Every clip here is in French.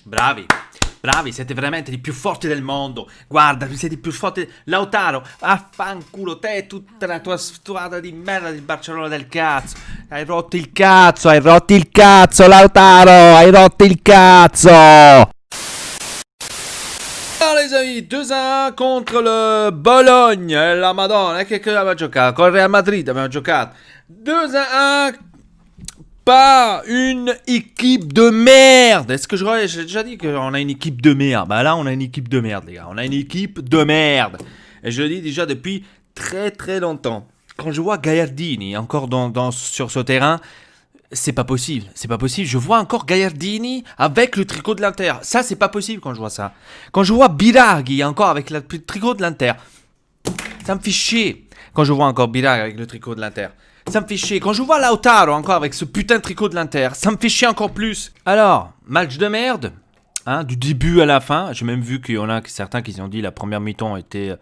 Bravi, bravi, siete veramente i più forti del mondo. Guarda, siete i più forti. Lautaro, affanculo te e tutta la tua squadra di merda di Barcellona del cazzo. Hai rotto il cazzo, Lautaro, hai rotto il cazzo. Alors les amis, 2-1 contre le Bologne. La Madonna, che abbiamo giocato? Con il Real Madrid abbiamo giocato 2-1. Pas une équipe de merde. Est-ce que j'ai déjà dit qu'on a une équipe de merde? Bah là, on a une équipe de merde, les gars. On a une équipe de merde. Et je le dis déjà depuis très très longtemps. Quand je vois Gagliardini encore sur ce terrain, c'est pas possible. C'est pas possible. Je vois encore Gagliardini avec le tricot de l'Inter. Ça, c'est pas possible quand je vois ça. Quand je vois Biraghi encore avec le tricot de l'Inter, ça me fait chier. Quand je vois encore Biraghi avec le tricot de l'Inter, ça me fait chier. Quand je vois Lautaro encore avec ce putain de tricot de l'Inter, ça me fait chier encore plus. Alors, match de merde, hein, du début à la fin. J'ai même vu qu'il y en a certains qui ont dit la première mi-temps était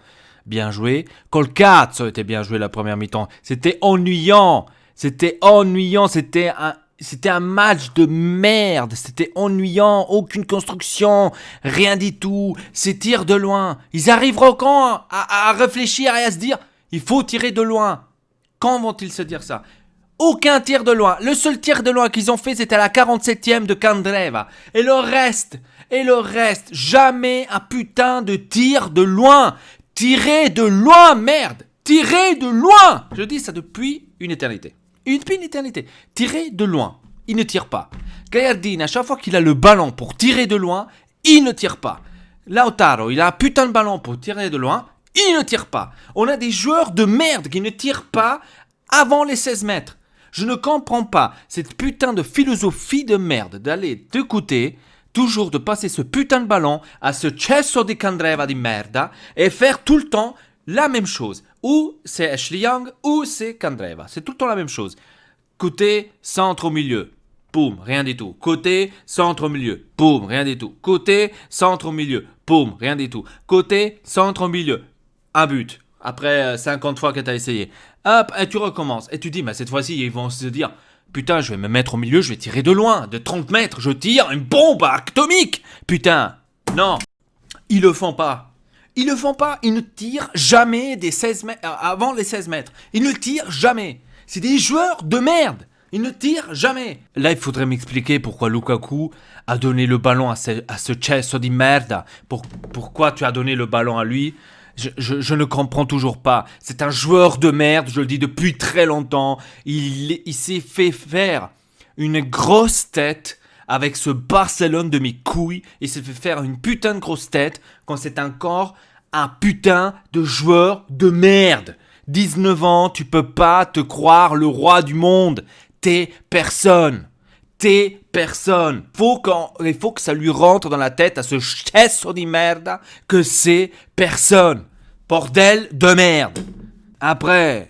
bien jouée. Col cazzo était bien joué la première mi-temps. C'était ennuyant. C'était un match de merde. C'était ennuyant. Aucune construction. Rien du tout. C'est tir de loin. Ils arriveront quand à réfléchir et à se dire il faut tirer de loin. Quand vont-ils se dire ça? Aucun tir de loin. Le seul tir de loin qu'ils ont fait, c'était à la 47e de Candreva. Et le reste, jamais un putain de tir de loin. Tirez de loin, merde. Tirez de loin. Je dis ça depuis une éternité. Depuis une éternité. Tirez de loin. Il ne tire pas. Gagliardini, à chaque fois qu'il a le ballon pour tirer de loin, il ne tire pas. Lautaro, il a un putain de ballon pour tirer de loin. Il ne tire pas. On a des joueurs de merde qui ne tirent pas avant les 16 mètres. Je ne comprends pas cette putain de philosophie de merde d'aller de côté, toujours de passer ce putain de ballon à ce cesso di Candreva di merda et faire tout le temps la même chose. Ou c'est Ashley Young ou c'est Candreva. C'est tout le temps la même chose. Côté, centre au milieu. Boum, rien du tout. Côté, centre au milieu. Boum, rien du tout. Côté, centre au milieu. Boum, rien du tout. Côté, centre au milieu. Un but, après 50 fois que tu as essayé. Hop, et tu recommences. Et tu dis, mais cette fois-ci, ils vont se dire, putain, je vais me mettre au milieu, je vais tirer de loin. De 30 mètres, je tire une bombe atomique. Putain, non. Ils le font pas. Ils ne tirent jamais des 16 mètres, avant les 16 mètres. Ils ne tirent jamais. C'est des joueurs de merde. Ils ne tirent jamais. Là, il faudrait m'expliquer pourquoi Lukaku a donné le ballon à ce cesso di merda. Pourquoi tu as donné le ballon à lui? Je ne comprends toujours pas. C'est un joueur de merde, je le dis depuis très longtemps. Il s'est fait faire une grosse tête avec ce Barcelone de mes couilles. Il s'est fait faire une putain de grosse tête quand c'est encore un putain de joueur de merde. 19 ans, tu peux pas te croire le roi du monde. T'es personne. Il faut que ça lui rentre dans la tête à ce cesso di merda que c'est personne. Bordel de merde. Après,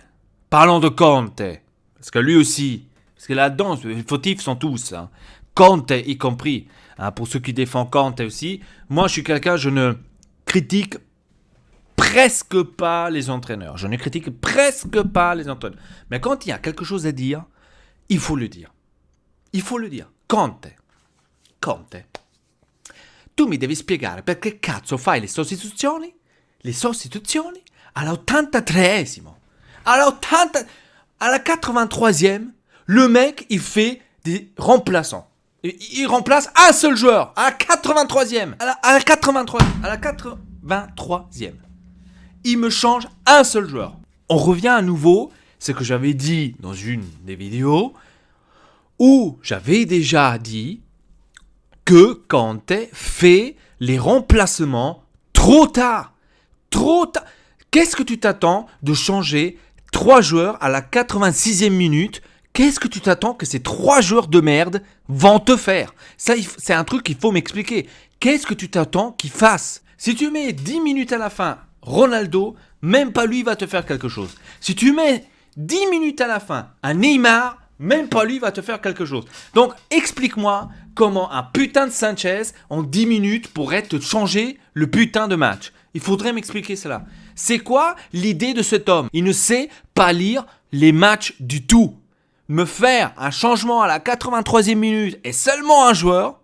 parlons de Conte. Parce que lui aussi, parce que là-dedans, les fautifs sont tous. Hein. Conte y compris. Hein, pour ceux qui défendent Conte aussi. Moi, je suis quelqu'un, je ne critique presque pas les entraîneurs. Mais quand il y a quelque chose à dire, il faut le dire. Conte, tu mi devi spiegare perché cazzo fai le sostituzioni all'83esimo. Alla 83e, le mec, il fait des remplaçants. Il remplace un seul joueur à la 83e. À la 83e. Il me change un seul joueur. On revient à nouveau, ce que j'avais dit dans une des vidéos, où j'avais déjà dit que Conte fait les remplacements trop tard. Qu'est-ce que tu t'attends de changer 3 joueurs à la 86e minute? Qu'est-ce que tu t'attends que ces 3 joueurs de merde vont te faire? Ça, c'est un truc qu'il faut m'expliquer. Qu'est-ce que tu t'attends qu'ils fassent? Si tu mets 10 minutes à la fin, Ronaldo, même pas lui va te faire quelque chose. Si tu mets 10 minutes à la fin, un Neymar, même pas lui va te faire quelque chose. Donc, explique-moi comment un putain de Sanchez, en 10 minutes, pourrait te changer le putain de match. Il faudrait m'expliquer cela. C'est quoi l'idée de cet homme? Il ne sait pas lire les matchs du tout. Me faire un changement à la 83e minute et seulement un joueur,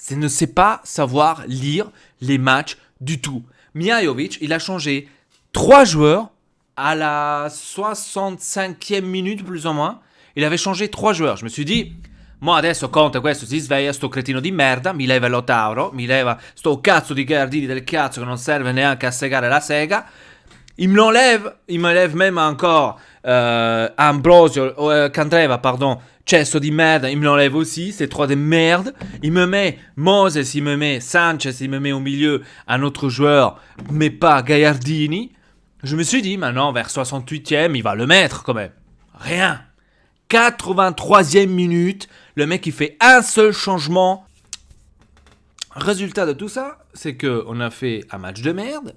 c'est ne sait pas savoir lire les matchs du tout. Mihajlovic, il a changé 3 joueurs à la 65e minute plus ou moins. Il avait changé 3 joueurs. Je me suis dit, mo adesso Conte questo si sveglia, sto cretino di merda, mi leva Lautaro, mi leva sto cazzo di Gardini del cazzo che non serve neanche a segare la sega. Il me lève même encore Ambrosio, Candreva, pardon, Cesso di merda, il me l'enlève aussi, c'est 3 de merde. Il me met Moses, il me met Sanchez, il me met au milieu un autre joueur, mais pas Gagliardini. Je me suis dit, maintenant, vers 68e, il va le mettre quand même. Rien. 83e minute, le mec, il fait un seul changement. Résultat de tout ça, c'est qu'on a fait un match de merde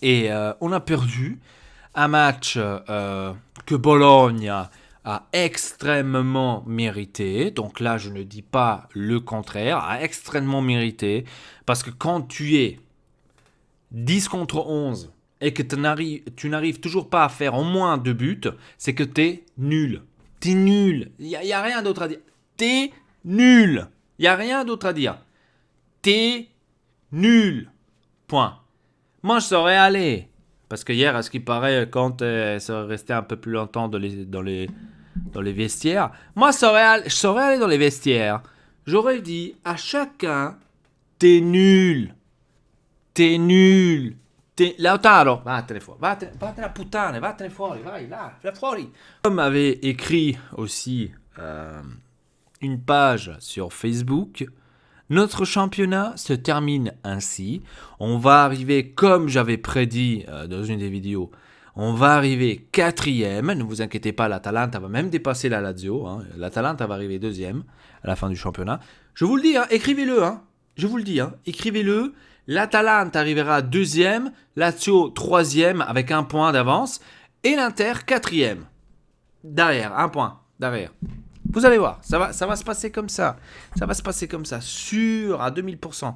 et on a perdu. Un match que Bologne a extrêmement mérité. Donc là, je ne dis pas le contraire, a extrêmement mérité. Parce que quand tu es 10 contre 11 et que tu n'arrives toujours pas à faire au moins 2 buts, c'est que t'es nul. T'es nul. Il n'y a rien d'autre à dire. T'es nul. Il n'y a rien d'autre à dire. T'es nul. Point. Moi, je serais allé. Parce que hier, à ce qui paraît, quand serait resté un peu plus longtemps dans les vestiaires, moi, je serais allé dans les vestiaires. J'aurais dit à chacun, t'es nul. T'es nul. Lautaro, vattene fuori, vattene a puttane, vattene fuori, vai là, fuori. Comme avait écrit aussi une page sur Facebook, notre championnat se termine ainsi. On va arriver, comme j'avais prédit dans une des vidéos, on va arriver 4e. Ne vous inquiétez pas, l'Atalanta va même dépasser la Lazio. Hein. L'Atalanta va arriver 2e à la fin du championnat. Je vous le dis, hein, écrivez-le. Hein. Je vous le dis, hein, écrivez-le. L'Atalanta arrivera 2e, Lazio 3e avec 1 point d'avance et l'Inter 4e. Derrière, 1 point derrière. Vous allez voir, ça va se passer comme ça. Ça va se passer comme ça, sûr, à 2000%.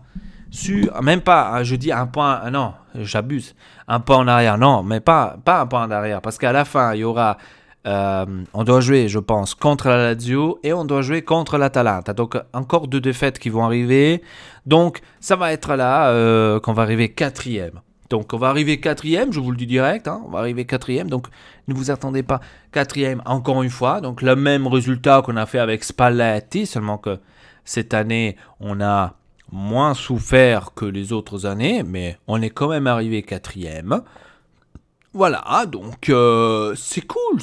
Sûr, même pas, je dis 1 point, non, j'abuse. 1 point en arrière, non, mais pas 1 point en arrière. Parce qu'à la fin, il y aura, on doit jouer, je pense, contre la Lazio et on doit jouer contre l'Atalanta. Donc, encore 2 défaites qui vont arriver. Donc, ça va être là qu'on va arriver 4e. Donc, on va arriver 4e, je vous le dis direct, hein, on va arriver 4e, donc ne vous attendez pas 4e encore une fois. Donc, le même résultat qu'on a fait avec Spalletti, seulement que cette année, on a moins souffert que les autres années, mais on est quand même arrivé 4e. Voilà, donc c'est cool,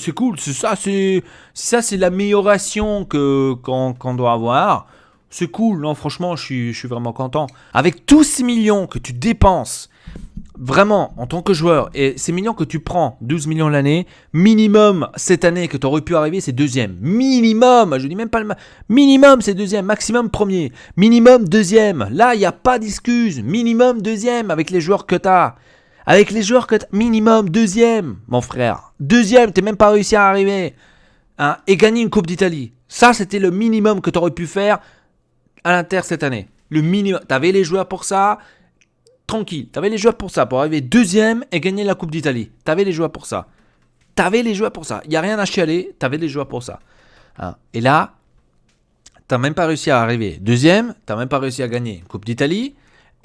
c'est l'amélioration qu'on doit avoir. C'est cool, non, franchement, je suis vraiment content. Avec tous ces millions que tu dépenses, vraiment, en tant que joueur, et ces millions que tu prends, 12 millions l'année, minimum, cette année que tu aurais pu arriver, c'est 2e. Minimum, je dis même pas le minimum, c'est 2e, maximum 1er. Minimum 2e, là, il n'y a pas d'excuse. Minimum 2e avec les joueurs que tu as. Avec les joueurs que tu as, minimum 2e, mon frère. 2e, tu n'as même pas réussi à arriver. Hein, et gagner une Coupe d'Italie. Ça, c'était le minimum que tu aurais pu faire à l'Inter cette année. Le minimum. Tu avais les joueurs pour ça. Tranquille. Tu avais les joueurs pour ça. Pour arriver 2e et gagner la Coupe d'Italie. Tu avais les joueurs pour ça. Il n'y a rien à chialer. Tu avais les joueurs pour ça. Hein. Et là, tu n'as même pas réussi à arriver 2e. Tu n'as même pas réussi à gagner une Coupe d'Italie.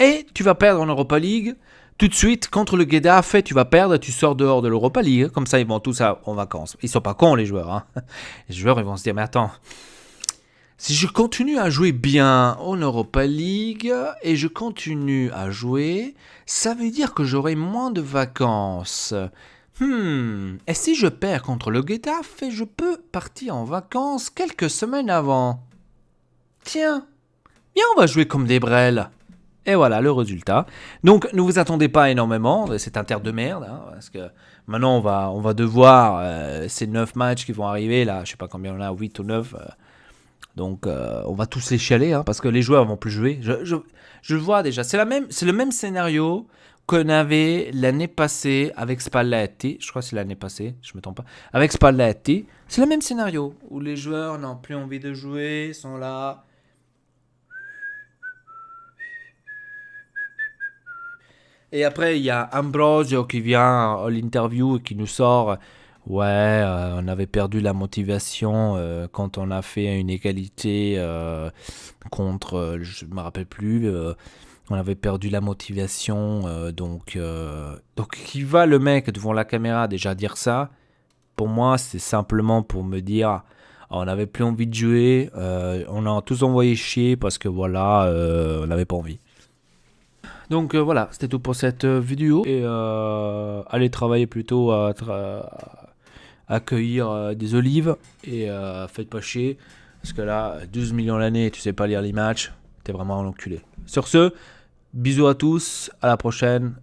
Et tu vas perdre en Europa League. Tout de suite, contre le Getafe, tu vas perdre, tu sors dehors de l'Europa League. Comme ça, ils vont tous en vacances. Ils sont pas cons, les joueurs. Hein. Les joueurs, ils vont se dire, mais attends, si je continue à jouer bien en Europa League et je continue à jouer, ça veut dire que j'aurai moins de vacances. Et si je perds contre le Getafe, je peux partir en vacances quelques semaines avant. Tiens, viens, on va jouer comme des brels. Et voilà le résultat. Donc ne vous attendez pas énormément, c'est un terre de merde, hein, parce que maintenant on va devoir, ces 9 matchs qui vont arriver, là, je sais pas combien on a, 8 ou 9, donc on va tous les chialer, hein, parce que les joueurs vont plus jouer. Je le vois déjà, c'est le même scénario qu'on avait l'année passée avec Spalletti, je crois que c'est l'année passée, je me trompe pas, avec Spalletti, c'est le même scénario, où les joueurs n'ont plus envie de jouer, sont là. Et après, il y a Ambrosio qui vient à l'interview et qui nous sort Ouais, on avait perdu la motivation quand on a fait une égalité contre, je me rappelle plus, on avait perdu la motivation, donc qui va le mec devant la caméra déjà dire ça? Pour moi, c'est simplement pour me dire, on n'avait plus envie de jouer, on a tous envoyé chier parce que voilà, on n'avait pas envie. Donc voilà, c'était tout pour cette vidéo. Et allez travailler plutôt à cueillir des olives. Et faites pas chier. Parce que là, 12 millions l'année, tu sais pas lire les matchs. T'es vraiment un enculé. Sur ce, bisous à tous. À la prochaine.